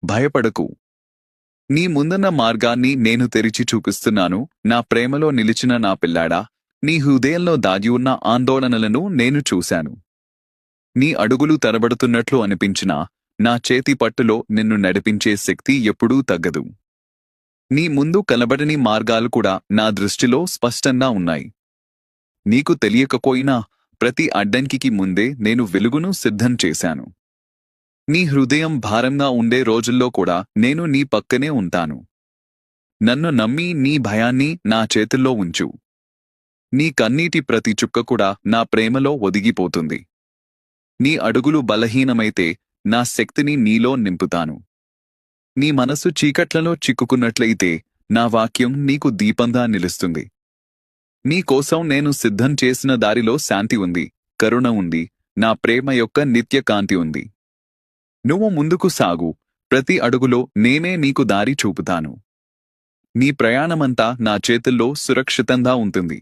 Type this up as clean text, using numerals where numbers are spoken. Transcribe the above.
భయపడకు. నీ ముందున్న మార్గాన్ని నేను తెరిచి చూపిస్తున్నాను. నా ప్రేమలో నిలిచిన నా పిల్లాడా, నీ హృదయంలో దాగి ఉన్న ఆందోళనలను నేను చూశాను. నీ అడుగులు తరబడుతున్నట్లు అనిపించినా నా చేతి పట్టులో నిన్ను నడిపించే శక్తి ఎప్పుడూ తగ్గదు. నీ ముందు కనబడని మార్గాలు కూడా నా దృష్టిలో స్పష్టంగా ఉన్నాయి. నీకు తెలియకపోయినా ప్రతి అడ్డంకికి ముందే నేను వెలుగును సిద్ధం చేశాను. నీ హృదయం భారంగా ఉండే రోజుల్లో కూడా నేను నీ పక్కనే ఉంటాను. నన్ను నమ్మి నీ భయాన్ని నా చేతుల్లో ఉంచు. నీ కన్నీటి ప్రతి చుక్క కూడా నా ప్రేమలో ఒదిగిపోతుంది. నీ అడుగులు బలహీనమైతే నా శక్తిని నీలో నింపుతాను. నీ మనసు చీకట్లలో చిక్కుకున్నట్లయితే నా వాక్యం నీకు దీపంగా నిలుస్తుంది. నీ కోసం నేను సిద్ధం చేసిన దారిలో శాంతి ఉంది, కరుణ ఉంది, నా ప్రేమ యొక్క నిత్య కాంతి ఉంది. నువ్వు ముందుకు సాగు, ప్రతి అడుగులో నేనే నీకు దారి చూపుతాను. నీ ప్రయాణమంతా నా చేతుల్లో సురక్షితంగా ఉంటుంది.